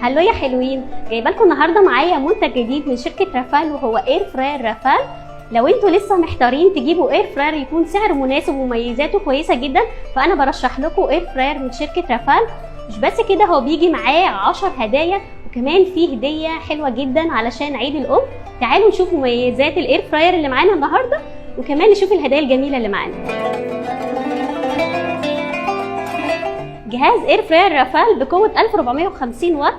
هلو يا حلوين، جايبه لكم النهارده معايا منتج جديد من شركه رافال وهو اير فراير رافال. لو انتوا لسه محتارين تجيبوا اير فراير يكون سعره مناسب ومميزاته كويسه جدا، فانا برشح لكم اير فراير من شركه رافال. مش بس كده، هو بيجي معاه 10 هدايا وكمان فيه هديه حلوه جدا علشان عيد الام. تعالوا نشوف مميزات الاير فراير اللي معانا النهارده وكمان نشوف الهدايا الجميله اللي معانا. جهاز اير فراير رافال بقوه 1450 واط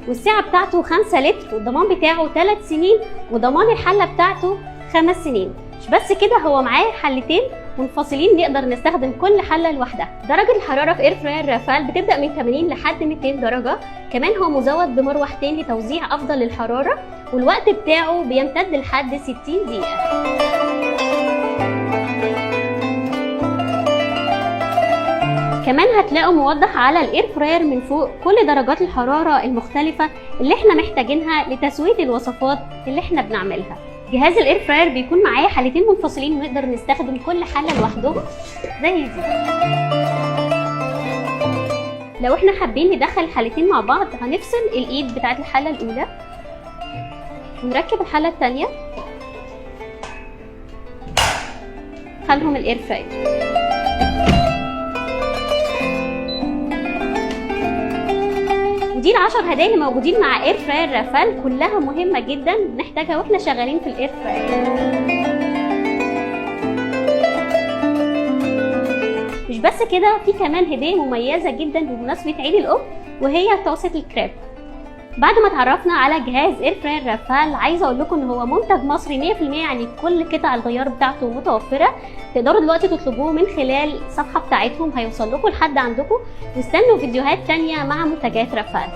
والسعه بتاعته 5 لتر والضمان بتاعه 3 سنين وضمان الحله بتاعته 5 سنين. مش بس كده، هو معاه حلتين منفصلين نقدر نستخدم كل حله لوحدها. درجه الحراره في اير فراير رافال بتبدا من 80 لحد 200 درجه. كمان هو مزود بمروحتين لتوزيع افضل للحراره، والوقت بتاعه بيمتد لحد 60 دقيقه. كمان هتلاقوا موضح على الاير فراير من فوق كل درجات الحراره المختلفه اللي احنا محتاجينها لتسويه الوصفات اللي احنا بنعملها. جهاز الاير فراير بيكون معاه حلتين منفصلين ونقدر نستخدم كل حله لوحدهم زي دي. لو احنا حابين ندخل الحلتين مع بعض هنفصل الايد بتاعت الحله الاولى ونركب الحله الثانيه، خلهم الاير فراير. ودي ال10 هدايا اللي موجودين مع اير فراير رافال، كلها مهمه جدا بنحتاجها واحنا شغالين في الاير فراير. مش بس كده، في كمان هديه مميزه جدا بمناسبه عيد الام وهي طاسه الكريب. بعد ما اتعرفنا على جهاز اير فراير رافال، عايزه اقول لكم ان هو منتج مصري 100%، يعني كل قطع الغيار بتاعته متوفره. تقدروا دلوقتي تطلبوه من خلال الصفحه بتاعتهم، هيوصل لكم لحد عندكم. واستنوا فيديوهات تانية مع منتجات رافال.